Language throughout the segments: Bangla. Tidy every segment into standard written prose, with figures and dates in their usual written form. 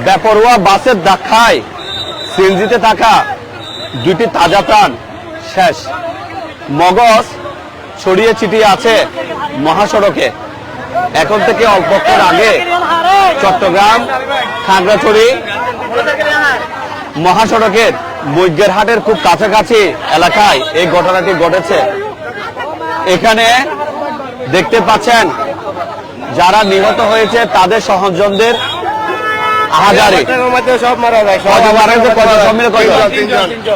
বেপরোয়া বাসের ধাক্কায় সিএনজিতে থাকা দুটি তাজা প্রাণ শেষ। মগজ ছড়িয়ে ছিটিয়ে আছে মহাসড়কে। এখন থেকে অল্পক্ষণ আগে চট্টগ্রাম খাগড়াছড়ি মহাসড়কের বৈজ্ঞারহাটের খুব কাছাকাছি এলাকায় এই ঘটনাটি ঘটেছে। এখানে দেখতে পাচ্ছেন যারা নিহত হয়েছে তাদের সহজনদের আহাজারি।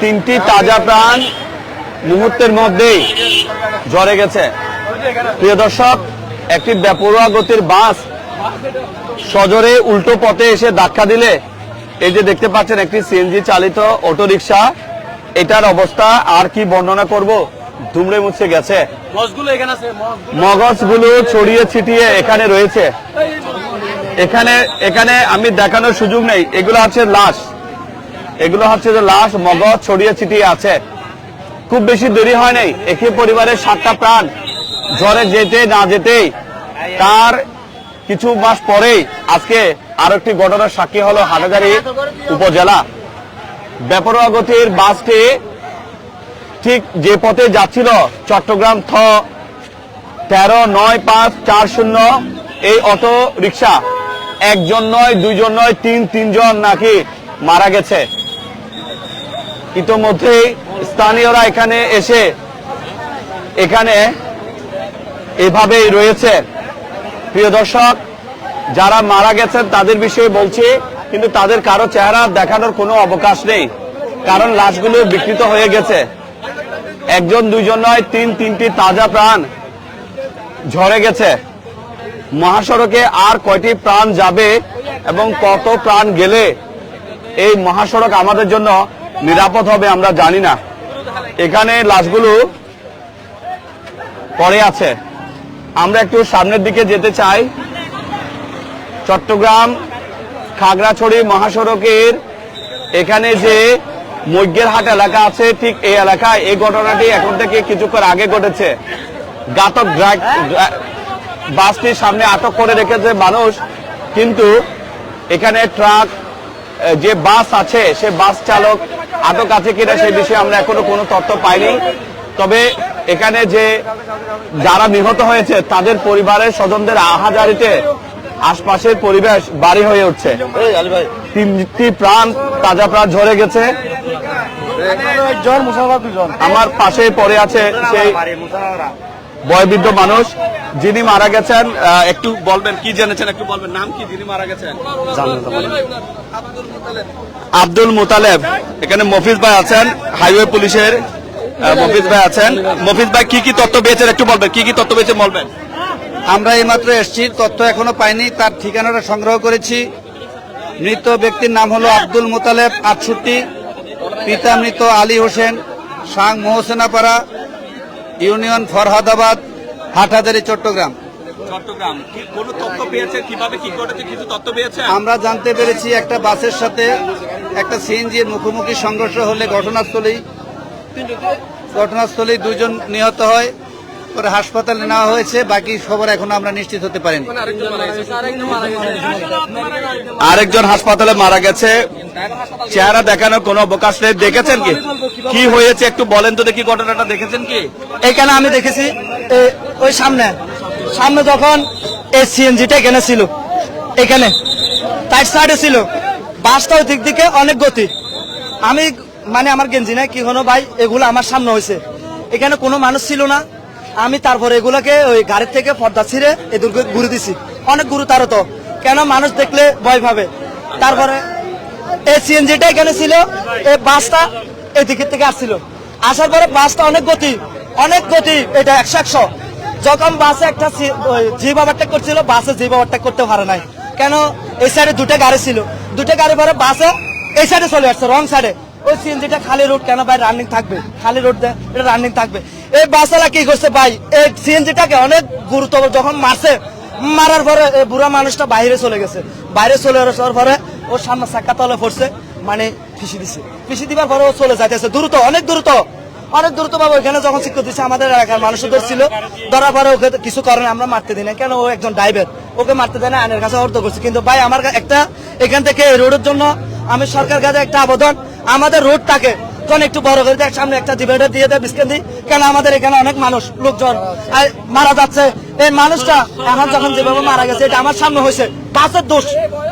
তিনটি তাজা প্রাণ মুহূর্তের মধ্যেই ঝরে গেছে। প্রিয় দর্শক, একটি বেপরোয়া গতির বাস সজোরে উল্টো পথে এসে ধাক্কা দিলে এই যে দেখতে পাচ্ছেন একটি সিএনজি চালিত অটোরিকশা, এটার অবস্থা আর কি বর্ণনা করব, ধুমড়ে মুছে গেছে। মগজগুলো ছড়িয়ে ছিটিয়ে এখানে রয়েছে। এখানে আমি দেখানোর সুযোগ নেই। এগুলো হচ্ছে লাশ, এগুলো হচ্ছে যে লাশ, মগজ ছড়িয়ে ছিটিয়ে আছে। খুব বেশি দেরি হয় নাই, একই পরিবারের 7টা প্রাণ ঝড়ে যেতে না যেতেই তার কিছু মাস পরেই আজকে আরো একটি ঘটনার সাক্ষী হলো হাটাজারি উপজেলা। বেপরোয়া গতির বাসটি ঠিক যে পথে যাচ্ছিল চট্টগ্রাম 139540 এই অটো রিক্সা, একজন নয়, দুইজন নয়, তিনজন নাকি মারা গেছে। ইতোমধ্যেই স্থানীয়রা এখানে এসে এখানে এভাবেই রয়েছে। প্রিয় দর্শক, যারা মারা গেছেন তাদের বিষয়ে বলছি, কিন্তু তাদের কারো চেহারা দেখানোর কোনো অবকাশ নেই, কারণ লাশগুলো বিকৃত হয়ে গেছে। একজন দুইজন নয়, তিনটি তাজা প্রাণ ঝরে গেছে। মহাসড়কে আর কয়টি প্রাণ যাবে এবং কত প্রাণ গেলে এই মহাসড়ক আমাদের জন্য নিরাপদ হবে আমরা জানি না। এখানে লাশগুলো পড়ে আছে। আমরা একটু সামনের দিকে যেতে চাই। চট্টগ্রাম খাগড়াছড়ি মহাসড়কের এখানে যে মৈজ্ঞেরহাট এলাকা আছে, ঠিক এই এলাকায় এই ঘটনাটি এখন থেকে কিছুক্ষণ আগে ঘটেছে। ঘাতক বাসটির সামনে আটক করে রেখেছে মানুষ, কিন্তু এখানে ট্রাক যে বাস আছে সে বাস চালক আটক আছে কিনা সেই বিষয়ে আমরা এখনো কোনো তথ্য পাইনি। তবে এখানে যে যারা নিহত হয়েছে তাদের পরিবারের স্বজনদের আহাজারিতে আশপাশের পরিবেশ বাড়ি হয়ে উঠছে। তিনটি প্রাণ তাজা প্রাণ ঝরে গেছে। আমার পাশে পড়ে আছে সেই বয়োবৃদ্ধ মানুষ যিনি মারা গেছেন। একটু বলবেন কি জেনেছেন, একটু বলবেন নাম কি যিনি মারা গেছেন? আব্দুল মুতালেব। এখানে মফিজ ভাই আছেন, হাইওয়ে পুলিশের মফিজ ভাই আছেন। মফিজ ভাই কি কি তথ্য পেয়েছেন একটু বলবেন, কি কি তথ্য পেয়েছেন বলবেন? আমরা এইমাত্র এসছি, তথ্য এখনো পাইনি, তার ঠিকানাটা সংগ্রহ করেছি। মৃত ব্যক্তির নাম হলো আব্দুল মুতালেব 68, পিতা মৃত আলী হোসেন, সাং মোহসেনাপাড়া, ইউনিয়ন ফরহাদাবাদ, হাটহাজারী, চট্টগ্রাম। কোন তথ্য পেয়েছেন, কিভাবে কি ঘটেছে কিছু তথ্য পেয়েছেন? আমরা জানতে পেরেছি একটা বাসের সাথে একটা সিএনজির মুখোমুখি সংঘর্ষ হলে ঘটনাস্থলেই 2 জন নিহত হয়, পরে হাসপাতালে নেওয়া হয়েছে। বাকি খবর এখন আমরা নিশ্চিত হতে পারিনি। আরেকজন হাসপাতালে মারা গেছে, চেহারা দেখানোর কোনো অবকাশ নেই। দেখেছেন কি হয়েছে একটু বলেন তো দেখি, ঘটনাটা দেখেছেন কি? এখানে আমি দেখেছি ওই সামনে যখন এই সিএনজিটা এখানে ছিল, এখানে তার সাইডে ছিল, বাসটা ওই দিক দিকে অনেক গতি। আমি মানে আমার গেঞ্জি নাই কি হলো ভাই, এগুলো আমার সামনে হয়েছে, এখানে কোনো মানুষ ছিল না। আমি তারপরে এগুলোকে ওই গাড়ির থেকে পর্দা ছিঁড়ে এদেরকে ঘুরে দিছি। অনেক গুরুতর তো, কেন মানুষ দেখলে ভয় পাবে। তারপরে এই সিএনজিটা এখানে ছিল, এই বাসটা এই দিকের থেকে আসছিল, আসার পরে বাসটা অনেক গতি, এটা 100। যখন বাসে একটা জিপ ওভারটেক করছিল, বাসে জিপ ওভারটেক করতে পারে নাই। কেন এই সাইডে 2টা গাড়ি ছিল, 2টা গাড়ি পরে বাসে এই সাইডে চলে আসছে, রং সাইডে। ওই সিএনজিটা খালি রোড, কেন ভাই রানিং থাকবে, খালি রোড দেয়, এটা রানিং থাকবে। এই বাসওয়ালা কি করছে ভাই, এই সিএনজিটাকে অনেক গুরুতর যখন মারার পরে এই বুড়া মানুষটা বাইরে চলে গেছে। বাইরে চলে আসার পরে ওর সামনে চাক্কা তলে পড়ছে, মানে ফিসি দিবার পরে ও চলে যাইতেছে দ্রুত, অনেক দ্রুত ভাবে ওইখানে যখন শিক্ষা দিচ্ছে আমাদের এলাকার মানুষ ধরছিল, ধরার পরে ওকে কিছু করেন, আমরা মারতে দিই না কেন, ও একজন ড্রাইভার, ওকে মারতে দেয় না, আইনের কাছে অর্থ করছি। কিন্তু ভাই আমার একটা এখান থেকে এই রোডের জন্য আমি সরকার কাছে একটা আবেদন, আমাদের রোডটাকে যখন একটু বড় করে দেয়, সামনে একটা ডিভাইডার দিয়ে দেয় বিস্কেন্দি, কেন আমাদের এখানে অনেক মানুষ লোকজন মারা যাচ্ছে। এই মানুষটা এখন যখন যেভাবে মারা গেছে এটা আমার সামনে হয়েছে, বাসের দোষ,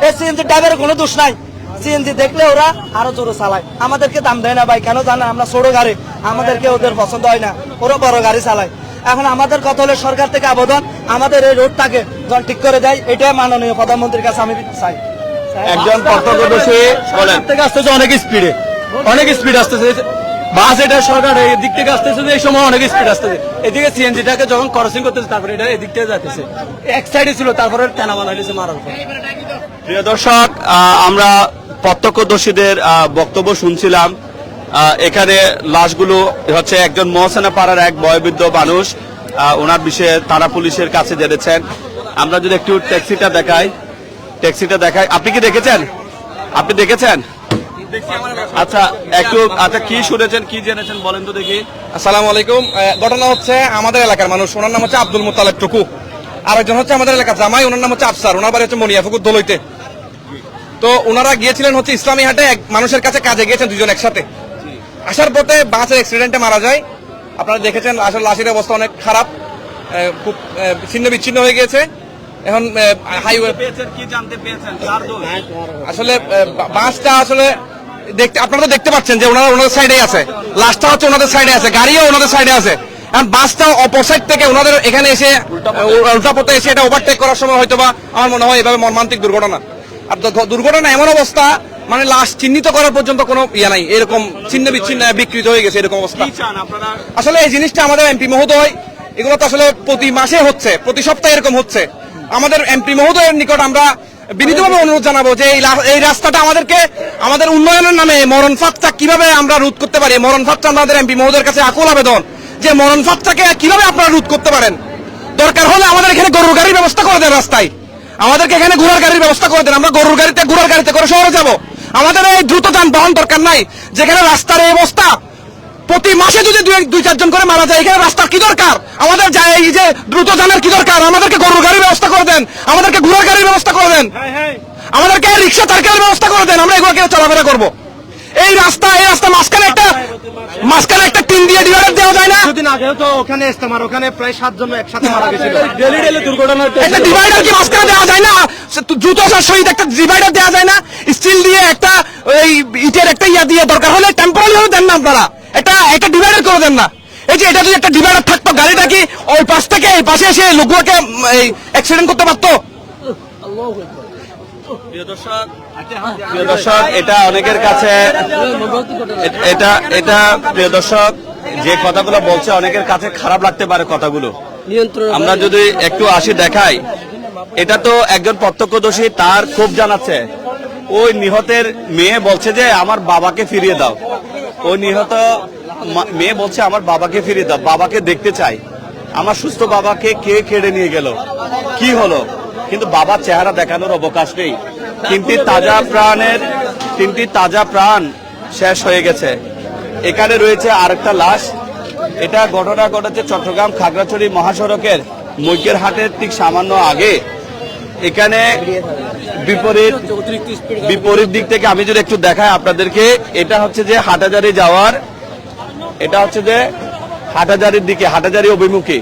এই সিএনজি ড্রাইভারের কোনো দোষ নাই। সিএনজি দেখলে ওরা আরো জোরে চালায়, আমাদেরকে দাম দেয় না ভাই, কেন জানে আমরা ছোট গাড়ি, আমাদেরকে ওদের পছন্দ হয় না, ওরা বড় গাড়ি চালায়। এখন আমাদের কথা হলো সরকার থেকে আবেদন, আমাদের এই রোডটাকে যখন ঠিক করে দেয়, এটা মাননীয় প্রধানমন্ত্রীর কাছে আমি চাই। একজন প্রত্যক্ষদর্শী বলেন, থেকে আসতেছে অনেক স্পিডে, অনেক স্পিড আসতেছে বাস, এটা সরকার এই দিক থেকে আসতেছে, এই সময় অনেক স্পিড আসতেছে, এদিকে সিএনজিটাকে যখন ক্রসিং করতেছে তারপরে এটা এদিক থেকে যাইতেছে, এক সাইডে ছিল তারপরে টানা বানাইছে মারার পর। প্রিয় দর্শক, আমরা প্রত্যক্ষদর্শীদের বক্তব্য শুনছিলাম। এখানে লাশগুলো হচ্ছে একজন মহসেনা পাড়ার এক বয়োবৃদ্ধ মানুষ, ওনার বিষয়ে থানা পুলিশের কাছে জেনেছেন। আমরা যদি একটু ট্যাক্সিটা দেখাই, আপনি কি দেখেছেন? আপনি দেখেছেন? আচ্ছা, একটু আচ্ছা কি শুনেছেন, কি জেনেছেন বলেন তো দেখি। আসসালামু আলাইকুম। ঘটনা হচ্ছে আমাদের এলাকার মানুষ, ওনার নাম হচ্ছে আব্দুল মোতালেব টুকু, আরেকজন হচ্ছে আমাদের এলাকার জামাই, ওনার নাম হচ্ছে আফসার, ওনার বাড়ি হচ্ছে মনিয়াফুকুর দলইতে। তো ওনারা গিয়েছিলেন হচ্ছে ইসলামী হাটে, এক মানুষের কাছে কাজে গিয়েছেন দুজন একসাথে। আসার পথে বাসের অ্যাক্সিডেন্টে মারা যায়। আপনারা দেখেছেন আসলে লাশের অবস্থা অনেক খারাপ, খুব ছিন্ন বিচ্ছিন্ন হয়ে গিয়েছে। এখন হাইওয়ে কি জানতে পেরেছেন? আসলে বাসটা আসলে দেখতে, আপনারা তো দেখতে পাচ্ছেন যে ওনারা ওনাদের সাইডে আছে, লাশটা হচ্ছে ওনাদের সাইডে আছে, গাড়িও ওনাদের সাইডে আছে। এখন বাসটা অপর সাইড থেকে ওনাদের এখানে এসে উল্টা পথে এসে এটা ওভারটেক করার সময় হয়তোবা আমার মনে হয় এভাবে মর্মান্তিক দুর্ঘটনা। আর দুর্ঘটনা এমন অবস্থা, মানে লাশ চিহ্নিত করার পর্যন্ত কোনো ইয়ে নাই, এরকম ছিন্ন বিচ্ছিন্ন বিকৃত হয়ে গেছে এরকম অবস্থা। আসলে এই জিনিসটা আমাদের এমপি মহোদয়, এগুলো তো আসলে প্রতি মাসে হচ্ছে, প্রতি সপ্তাহে এরকম হচ্ছে। আমাদের এমপি মহোদয়ের নিকট আমরা বিনীতভাবে অনুরোধ জানাবো যে এই রাস্তাটা আমাদেরকে আমাদের উন্নয়নের নামে মরণ ফাঁদটা কিভাবে আমরা রোধ করতে পারি, মরণ ফাঁদটা আমাদের এমপি মহোদয়ের কাছে আকুল আবেদন যে মরণ ফাঁদটাকে কিভাবে আপনারা রোধ করতে পারেন। দরকার হলে আমাদের এখানে গরুর গাড়ির ব্যবস্থা করে দেন, রাস্তায় আমাদেরকে এখানে ঘোড়ার গাড়ির ব্যবস্থা করে দেন, আমরা গরুর গাড়িতে করে শহরে যাব। আমাদের এই দ্রুত যানবাহন দরকার নাই, যেখানে রাস্তার এই অবস্থা, প্রতি মাসে যদি দুই চারজন করে মারা যায়, এখানে রাস্তার কি দরকার? আমাদের এই যে দ্রুত যানের কি দরকার? আমাদেরকে গরুর গাড়ির ব্যবস্থা করে দেন, আমাদেরকে ঘোড়ার গাড়ির ব্যবস্থা করে দেন, আমাদেরকে রিক্সা সাইকেলের ব্যবস্থা করে দেন, আমরা এগুলোকে চলাফেরা করবো। এই রাস্তা মাঝখানে একটা টিন দিয়ে ডিভাইডার দেওয়া যায় না? কিছুদিন আগেও তো ওখানে ইস্তেমার, ওখানে প্রায় 7 জন একসাথে মারা গেছিল, ডেলি দুর্ঘটনা। একটা ডিভাইডার কি মাঝখানে দেওয়া যায় না? দ্রুত সহিত একটা ডিভাইডার দেওয়া যায় না? স্টিল দিয়ে একটা ওই ইটের একটা ইয়া দিয়ে দরকার হলে টেম্পোরারি হলে দেন না আপনারা, একটা ডিভাইডার করে দেন না। এই যে এটা যদি একটা ডিভাইডার থাকতো, গাড়িটা কি ওই পাশ থেকে এই পাশে এসে লোকগুলোকে অ্যাক্সিডেন্ট করতে পারতো? প্রিয় দর্শক, এটা অনেকের কাছে এটা প্রিয় দর্শক, যে কথাগুলো বলছে অনেকের কাছে খারাপ লাগতে পারে কথাগুলো। আমরা যদি একটু আসি দেখাই, এটা তো একজন প্রত্যক্ষদর্শী, তার ক্ষোভ জানাচ্ছে। ওই নিহতের মেয়ে বলছে যে আমার বাবাকে ফিরিয়ে দাও, ওই নিহত মেয়ে বলছে আমার বাবাকে ফিরিয়ে দাও, বাবাকে দেখতে চাই, আমার সুস্থ বাবাকে কে কেড়ে নিয়ে গেল, কি হলো? কিন্তু বাবার চেহারা দেখানোর অবকাশ নেই। তিনটি তাজা প্রাণ শেষ হয়ে গেছে। এখানে রয়েছে আরেকটা লাশ। এটা ঘটনা ঘটেছে চট্টগ্রাম খাগড়াছড়ি মহাসড়কের মৈকের হাটের ঠিক সামান্য আগে। এখানে বিপরীত দিক থেকে আমি যদি একটু দেখাই আপনাদেরকে, এটা হচ্ছে যে হাটাজারির দিকে, হাটাজারি অভিমুখী,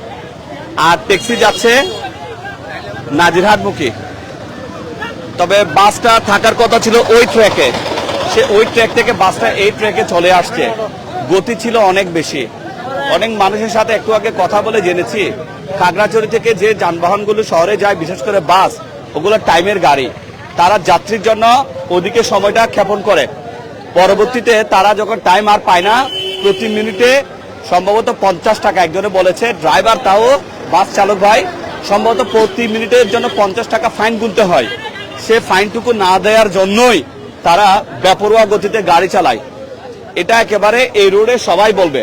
আর ট্যাক্সি যাচ্ছে নাজিরহাটমুখী। তবে বাসটা থাকার কথা ছিল ওই ট্র্যাকে, সে ওই ট্র্যাক থেকে বাসটা এই ট্র্যাকে চলে আসছে। গতি ছিল অনেক বেশি। অনেক মানুষের সাথে একটু আগে কথা বলে জেনেছি, খাগড়াছড়ি থেকে যে যানবাহনগুলো শহরে যায়, বিশেষ করে বাস, ওগুলো টাইমের গাড়ি, তারা যাত্রীর জন্য ওদিকে সময়টা ক্ষেপণ করে। পরবর্তীতে তারা যখন টাইম আর পায় না, প্রতি মিনিটে সম্ভবত 50 টাকা, একজনে বলেছে ড্রাইভার, তাও বাস চালক ভাই, সম্ভবত প্রতি মিনিটের জন্য 50 টাকা ফাইন গুনতে হয়। সে ফাইনটুকু না দেওয়ার জন্যই তারা বেপরোয়া গতিতে গাড়ি চালায়। এটা একেবারে এই রোডে সবাই বলবে।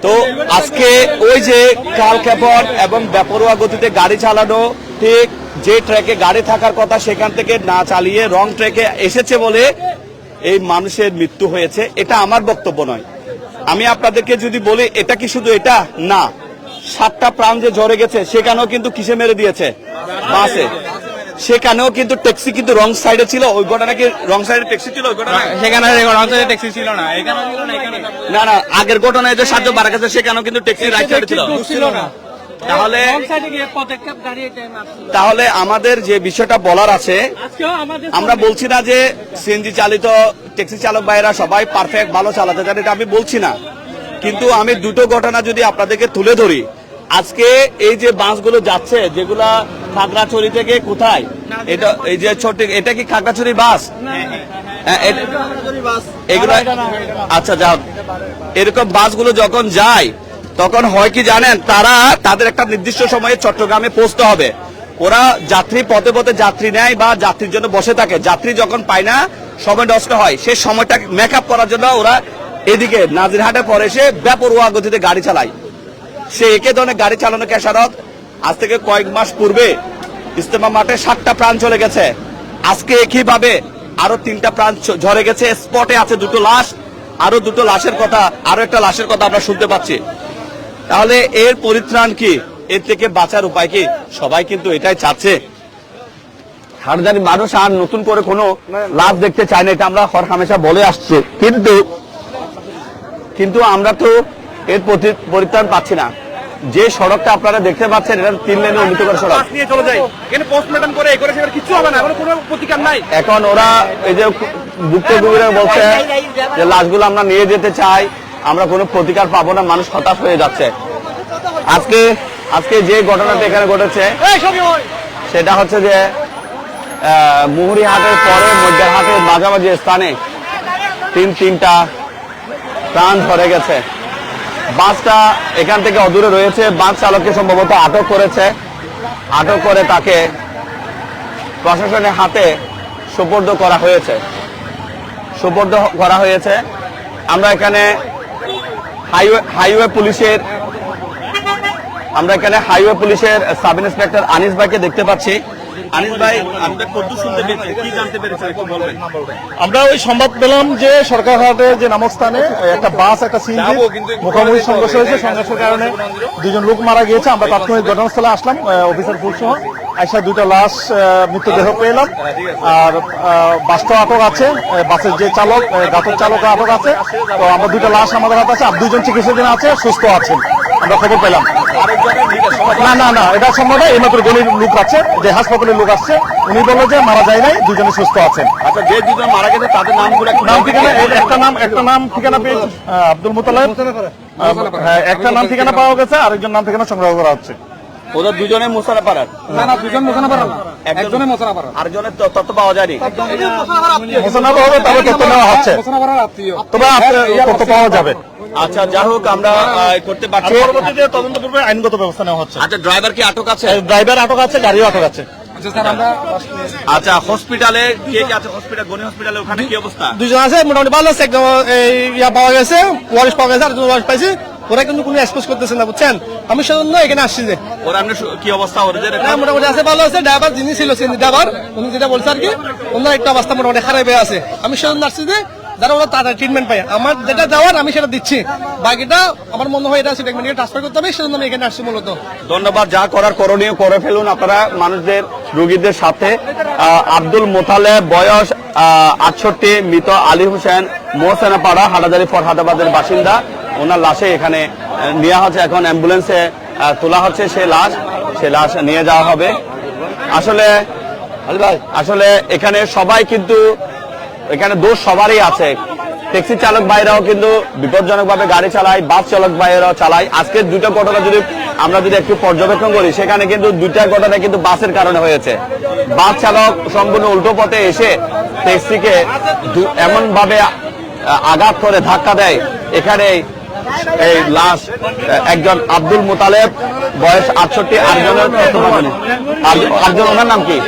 তো আজকে ওই যে কালক্ষেপণ এবং বেপরোয়া গতিতে গাড়ি চালানো, ঠিক যে ট্র্যাকে গাড়ি থাকার কথা সেখান থেকে না চালিয়ে রং ট্র্যাকে এসেছে বলে এই মানুষের মৃত্যু হয়েছে। এটা আমার বক্তব্য নয়, আমি আপনাদেরকে যদি বলি এটা কি শুধু এটা না, 7টা প্রাণ যে ঝরে গেছে সেখানেও কিন্তু কিসে মেরে দিয়েছে, বাসে। সেখানেও কিন্তু ট্যাক্সি কিন্তু রং সাইডে ছিল। ওই ঘটনা কি রং সাইডে ট্যাক্সি ছিল? ওই ঘটনা সেখানে ট্যাক্সি ছিল না, এখানে ছিল না, এখানে না না, আগের ঘটনায় যে 7 জন মারা গেছে সেখানেও কিন্তু ট্যাক্সি রাইট সাইডে ছিল। তাহলে আমাদের যে বিষয়টা বলার আছে, আমরা বলছি না যে সিএনজি চালিত ট্যাক্সি চালক ভাইরা সবাই পারফেক্ট ভালো চালাতে জানে, এটা আমি বলছি না, কিন্তু আমি দুটো ঘটনা যদি আপনাদেরকে তুলে ধরি। আজকে এই যে বাসগুলো যাচ্ছে যেগুলা খাগড়াছড়ি থেকে কোথায়, এটা এই যে ছোট, এটা কি খাগড়াছড়ি বাস? এগুলো আচ্ছা যাও, এরকম বাসগুলো যখন যায় তখন হয় কি জানেন, তারা তাদের একটা নির্দিষ্ট সময়ে চট্টগ্রামে পৌঁছতে হবে। ওরা যাত্রী পথে পথে যাত্রী নেয় বা যাত্রীর জন্য বসে থাকে। যাত্রী যখন পায় না, সময় নষ্ট হয়, সেই সময়টা মেকআপ করার জন্য ওরা এদিকে নাজিরহাটে পরে এসে বেপরোয়া গতিতে গাড়ি চালায়। সে একে ধরনের গাড়ি চালানো খেসারত। আজ থেকে কয়েক মাস পূর্বে ইজতেমা মাঠে 7টা প্রাণ চলে গেছে। আজকে একইভাবে আরো 3টা প্রাণ ঝরে গেছে। স্পটে আছে 2টো লাশ, আরো 2টো লাশের কথা, আরো একটা লাশের কথা আমরা শুনতে পাচ্ছি। তাহলে এর পরিত্রাণ কি, এর থেকে বাঁচার উপায় কি? সবাই কিন্তু এটাই চাচ্ছে। হারজানি মানুষ আর নতুন করে কোনো লাভ দেখতে চায় না, এটা আমরা হর হামেশা বলে আসছি, কিন্তু আমরা তো এর পরিত্রাণ পাচ্ছি না। যে সড়কটা আপনারা দেখতে পাচ্ছেন এটা 3 লেনে উন্নীত করা সড়ক, নিয়ে চলে যায়, এখানে পোস্টমর্টম করে করে সেটা কিছু হবে না, কোনো প্রতিকার নাই। এখন ওরা এই যে ভুক্তভোগীরা বলছে যে লাশগুলো আমরা নিয়ে যেতে চাই, আমরা কোনো প্রতিকার পাবো না, মানুষ হতাশ হয়ে যাচ্ছে। আজকে যে ঘটনাটা এখানে ঘটেছে সেটা হচ্ছে যে মুহুরী হাটের পরে মধ্যের হাটের মাঝামাঝি স্থানে 3টা প্রাণ ঝরে গেছে। বাসটা এখান থেকে অদূরে রয়েছে। বাস চালককে সম্ভবত আটক করেছে, আটক করে তাকে প্রশাসনের হাতে সোপর্দ করা হয়েছে। আমরা এখানে হাইওয়ে পুলিশের সাব ইন্সপেক্টর আনিস ভাইকে দেখতে পাচ্ছি। আনিস ভাই, আপনি কত শুনতে পেয়েছেন, কি জানতে পেরেছেন একটু বলবেন? আমরা ওই সংবাদ পেলাম যে সরকারহাটে যে নামক স্থানে একটা বাস একটা সিএনজি মুখোমুখি সংঘর্ষ হয়েছে। সংঘর্ষের কারণে 2 জন লোক মারা গিয়েছে। আমরা তাৎক্ষণিক ঘটনাস্থলে আসলাম, অফিসার ফুল সহ আইসা 2টা লাশ মৃতদেহ পেলাম। আর বাসটা আটক আছে, বাসের যে চালক গাতক চালক আটক আছে। তো আমরা 2টা লাশ আমাদের হাতে আছে, আর 2 জন চিকিৎসাধীন আছে, সুস্থ আছেন, আমরা খবর পেলাম। না এটা সম্ভব নয়। এইমাত্র গলির লোক আছে, যে হাসপাতালের লোক আসছে, উনি বললো যে মারা যায় নাই, 2 জনে সুস্থ আছেন। আচ্ছা, যে 2 জন মারা গেছে তাদের নামগুলো, নাম ঠিকানা, একটা নাম ঠিকানা পেয়েছে আব্দুল মুতালেব, একটা নাম ঠিকানা পাওয়া গেছে, আরেকজন নাম ঠিকানা সংগ্রহ করা হচ্ছে। ওদের 2 জনে মোসানাপাড়ার? না, 2 জন মোসানাপাড়া, একজনে মোসানাপাড়া, আরেকজনের তথ্য পাওয়া যায়নি। মোসানাপা হবে, তবে তথ্য নেওয়া হচ্ছে, মোসানাপাড়ার আত্মীয়, তবে তথ্য পাওয়া যাবে। আচ্ছা, যা হোক, আমরা করতে পারছি। পরবর্তীতে তদন্ত পূর্বে আইনগত ব্যবস্থা নেওয়া হচ্ছে। আচ্ছা, ড্রাইভার কি আটক আছে? ড্রাইভার আটক আছে, গাড়িও আটক আছে। আচ্ছা, হসপিটালে কে কে আছে? গনি হসপিটালে ওখানে কি অবস্থা? 2 জন আছে, মোটামুটি ভালো আছে। একদম পাওয়া গেছে, ওয়ারিশ পাওয়া গেছে, আর 2 ওয়ারিশ পাইছি। ওরা কিন্তু কোনো এক্সপোজ করতেছে না, বুঝছেন? আমি সেজন্য এখানে আসছি। যে ওরা এমনি কি অবস্থা ওদের? মোটামুটি আছে, ভালো আছে। ড্রাইভার যিনি ছিল সিএনজি ড্রাইভার, উনি যেটা বলছে আর কি, ওনার একটা অবস্থা মোটামুটি খারাপ হয়ে আছে। আমি সেজন্য আসছি যে যারা ওরা তাড়াতাড়ি ট্রিটমেন্ট পায়। আমার যেটা দেওয়ার আমি সেটা দিচ্ছি, বাকিটা আমার মনে হয় এটা সেটা মেডিকেল ট্রান্সফার করতে হবে, সেজন্য আমি এখানে আসছি মূলত। ধন্যবাদ। যা করার করণীয় করে ফেলুন আপনারা মানুষদের, রোগীদের সাথে। আব্দুল মোতালেব, বয়স 68, মৃত আলী হোসেন, মোহসেনাপাড়া, হাটাজারি ফরহাদাবাদের বাসিন্দা। ওনার লাশে এখানে নেওয়া হচ্ছে, এখন অ্যাম্বুলেন্সে তোলা হচ্ছে সে লাশ নিয়ে যাওয়া হবে। আসলে এখানে সবাই কিন্তু, এখানে দোষ সবারই আছে। ট্যাক্সি চালক ভাইরাও কিন্তু বিপজ্জনক ভাবে গাড়ি চালায়, বাস চালক ভাইরাও চালায়। আজকের 2টা ঘটনা আমরা যদি একটু পর্যবেক্ষণ করি, সেখানে কিন্তু 2টা ঘটনা কিন্তু বাসের কারণে হয়েছে। বাস চালক সম্পূর্ণ উল্টো পথে এসে ট্যাক্সিকে এমন ভাবে আঘাত করে ধাক্কা দেয়, এখানে এই লাশ একজন আব্দুল মুতালেব, বয়স 68, আরেকজন ওনার নাম কি?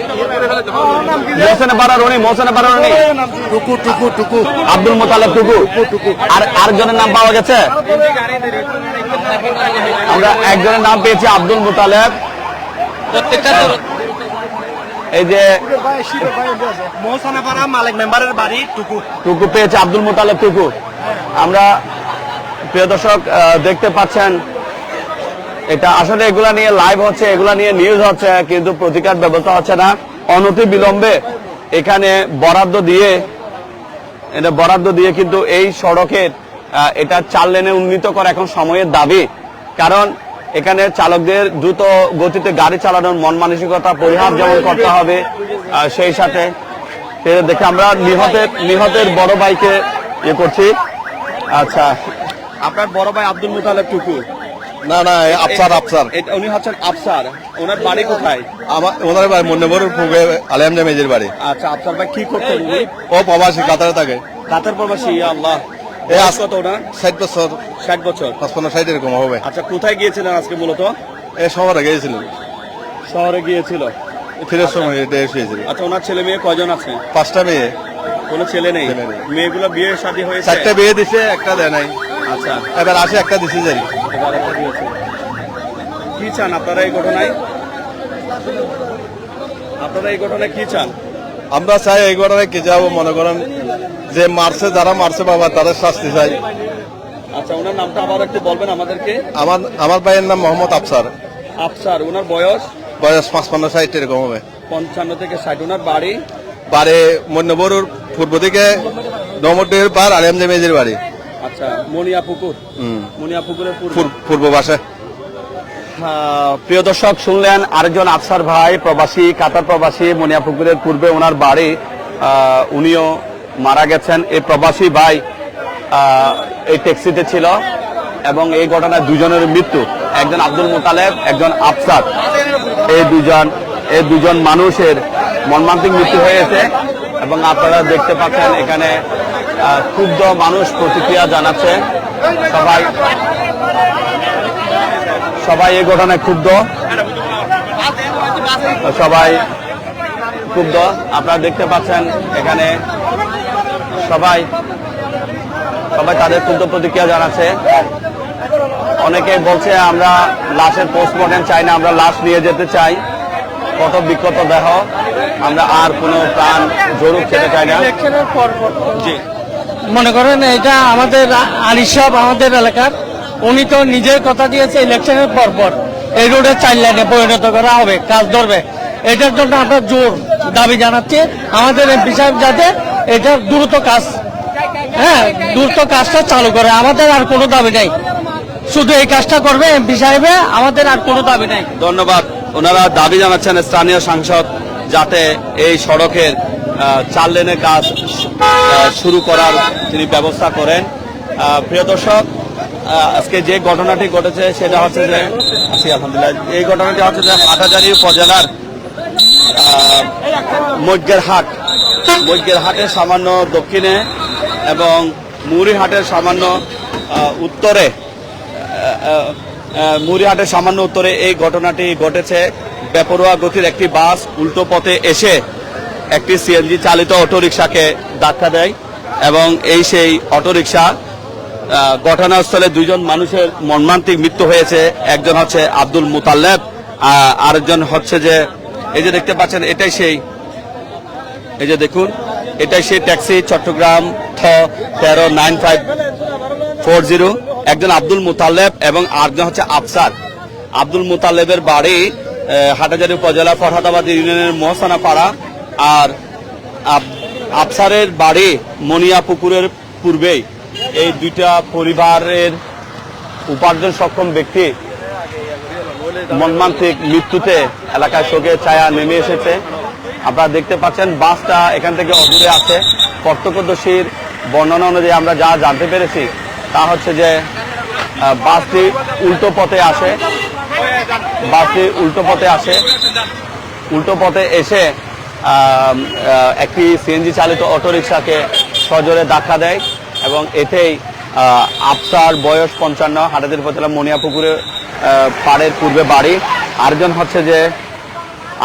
মোহসেনাপাড়া রনি, আব্দুল মুতালেব টুকু। আর আরেকজনের নাম পাওয়া গেছে? আমরা একজনের নাম পেয়েছি আব্দুল মুতালেব। এই যে মোহসেনাপাড়া মালিক মেম্বারের বাড়ি টুকু পেয়েছে, আব্দুল মুতালেব টুকু। আমরা প্রিয় দর্শক দেখতে পাচ্ছেন এটা আসলে এগুলা নিয়ে লাইভ হচ্ছে, এগুলা নিয়ে নিউজ হচ্ছে, কিন্তু প্রতিকার ব্যবস্থা হচ্ছে না। অনতি বিলম্বে এখানে বরাদ্দ দিয়ে কিন্তু এই সড়কের এটা 4 লেনে উন্নীত করা এখন সময়ের দাবি। কারণ এখানে চালকদের দ্রুত গতিতে গাড়ি চালানোর মন মানসিকতা পরিহার যেমন করতে হবে, সেই সাথে দেখে আমরা নিহতের বড় ভাইকে ইয়ে করছি। আচ্ছা, আপনার বড় ভাই আব্দুল মুতালেব টুকু? না না, আফসার উনি হচ্ছেন আফসার। ওনার বাড়ি কোথায়? ওনার বাড়ি মন্নবর পূর্বে আলিয়ামজা মেজের বাড়ি। আচ্ছা, আফসার ভাই কি করতেন উনি? ও প্রবাসী, কাতারে থাকে। কাতার প্রবাসী? ইয়া আল্লাহ। কত ওনার? 60 বছর। 60 বছর? 55-60 এরকম হবে। আচ্ছা, কোথায় গিয়েছিলেন আজকে মূলত? এই শহরে গিয়েছিলেন। শহরে গিয়েছিল। ফিরের সময় এটা এসেছিল। আচ্ছা, ওনার ছেলে মেয়ে কয়জন আছে? 5টা মেয়ে। কোনো ছেলে নেই? মেয়েগুলো বিয়ে শাদী হয়েছে? 4টা বিয়ে দিছে, একটা দেয় নাই। আচ্ছা, এবার আসে একটা দিছে জানি। এবার একটা দিয়েছে। কি চান আপনারা এই ঘটনায়? কি চান? আমরা চাই এই ঘটনায় কি যাবো, মনে করেন যে যারা মারছে বাবা তাদের শাস্তি চাই। আচ্ছা, ওনার নামটা আবার একটু বলবেন আমাদেরকে? আমার ভাইয়ের নাম মোহাম্মদ আফসার। আফসার। ওনার বয়স? 55-60 এরকম হবে। 55 থেকে 60। ওনার বাড়ি? মন্নবরুর পূর্ব দিকে ডমরডির পার আলিয়ামজা মেজের বাড়ি। আচ্ছা, মনিয়াপুকুর? মনিয়াপুকুরের পূর্ব পাশে। প্রিয় দর্শক, শুনলেন আরেকজন আফসার ভাই, প্রবাসী, কাতার প্রবাসী, মনিয়াপুকুরের পূর্বে ওনার বাড়ি। উনিও মারা গেছেন। এই প্রবাসী ভাই এই ট্যাক্সিতে ছিল এবং এই ঘটনায় দুজনের মৃত্যু। একজন আব্দুল মুতালেব, একজন আফসার। এই দুজন মানুষের মর্মান্তিক মৃত্যু হয়েছে এবং আপনারা দেখতে পাচ্ছেন এখানে ক্ষুব্ধ মানুষ প্রতিক্রিয়া জানাচ্ছে। সবাই এই ঘটনায় ক্ষুব্ধ। আপনারা দেখতে পাচ্ছেন এখানে সবাই তাদের ক্ষুব্ধ প্রতিক্রিয়া জানাচ্ছে। অনেকে বলছে আমরা লাশের পোস্টমর্টেম চাই না, আমরা লাশ নিয়ে যেতে চাই। কত বিক্ষত দেহ, আমরা আর কোনো প্রাণ জরুর খেতে চাই না। জি, মনে করেন এটা আমাদের আলী সাহেব আমাদের এলাকার, উনি তো নিজের কথা দিয়েছে ইলেকশনের পর এই রোডে 4 লাইনে পরিণত করা হবে, কাজ ধরবে। এটার জন্য আমরা জোর দাবি জানাচ্ছি আমাদের এমপি সাহেব যাতে এটার দ্রুত কাজটা চালু করে। আমাদের আর কোনো দাবি নাই, শুধু এই কাজটা করবে এমপি সাহেবে, আমাদের আর কোনো দাবি নাই। ধন্যবাদ। ওনারা দাবি জানাচ্ছেন স্থানীয় সাংসদ যাতে এই সড়কের 4 লেনের কাজ শুরু করার তিনি ব্যবস্থা করেন। প্রিয় দর্শক, আজকে যে ঘটনাটি ঘটেছে সেটা হচ্ছে যে আলহামদুলিল্লাহ, এই ঘটনাটি হচ্ছে যে হাটহাজারী উপজেলার মৈগ্যেরহাটের সামান্য দক্ষিণে এবং মুড়িহাটের সামান্য উত্তরে এই ঘটনাটি ঘটেছে। বেপরোয়া গতির একটি বাস উল্টো পথে এসে একটি সিএনজি চালিত অটোরিকশাকে ধাক্কা দেয় এবং সেই অটোরিকশা ঘটনাস্থলে 2 জন মানুষের মর্মান্তিক মৃত্যু হয়েছে। একজন হচ্ছে আব্দুল মুতাল্লেব, আরেকজন হচ্ছে যে এই যে দেখতে পাচ্ছেন এটাই সেই ট্যাক্সি চট্টগ্রাম 139540। একজন আব্দুল মুতাল্লেব এবং আরেকজন হচ্ছে আফসার। আব্দুল মুতাল্লেবের বাড়ি হাটহাজারী উপজেলা ফরহাদাবাদ ইউনিয়নের মোহসানা পাড়া, আর আফসারের বাড়ি মনিয়াপুকুরের পূর্বেই। এই দুইটা পরিবারের উপার্জন সক্ষম ব্যক্তি মর্মান্তিক মৃত্যুতে এলাকায় শোকের ছায়া নেমে এসেছে। আপনারা দেখতে পাচ্ছেন বাসটা এখান থেকে অদূরে আছে। প্রত্যক্ষদর্শীর বর্ণনা অনুযায়ী আমরা যা জানতে পেরেছি তা হচ্ছে যে বাসটি উল্টো পথে এসে একটি সিএনজি চালিত অটোরিকশাকে সজোরে ধাক্কা দেয় এবং এতেই আফসার বয়স 55, হাটহাজারী উপজেলা মনিয়াপুকুরের পাড়ের পূর্বে বাড়ি। আরেকজন হচ্ছে যে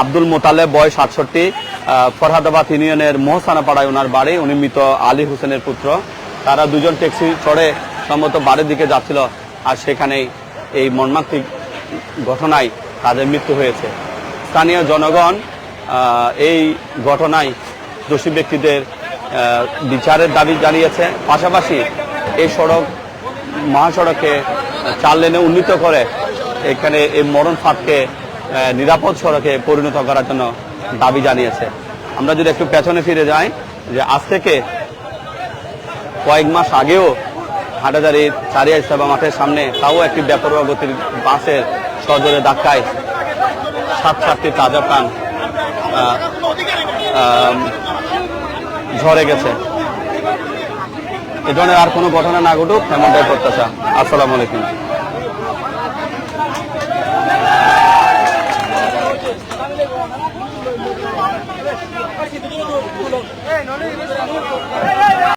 আব্দুল মোতালেব, বয়স 67, ফরহাদাবাদ ইউনিয়নের মোহসানা পাড়ায় ওনার বাড়ি। উনি মৃত আলী হোসেনের পুত্র। তারা 2 জন ট্যাক্সি চড়ে সম্ভবত বাড়ির দিকে যাচ্ছিল, আর সেখানেই এই মর্মান্তিক ঘটনায় তাদের মৃত্যু হয়েছে। স্থানীয় জনগণ এই ঘটনায় দোষী ব্যক্তিদের বিচারের দাবি জানিয়েছে। পাশাপাশি এই সড়ক মহাসড়কে 4 লেনে উন্নীত করে এখানে এই মরণ ফাঁদকে নিরাপদ সড়কে পরিণত করার জন্য দাবি জানিয়েছে। আমরা যদি একটু পেছনে ফিরে যাই, যে আজ থেকে কয়েক মাস আগেও হাটাজারির চারিয়া ইস্তেমা মাঠের সামনে তাও একটি বেপরোয়া গতির বাসের সজোরে ধাক্কায় 7-8টি তাজা প্রাণ ঝরে গেছে। এ ধরনের আর কোনো ঘটনা না ঘটুক এমনটাই প্রত্যাশা। আসসালামু আলাইকুম।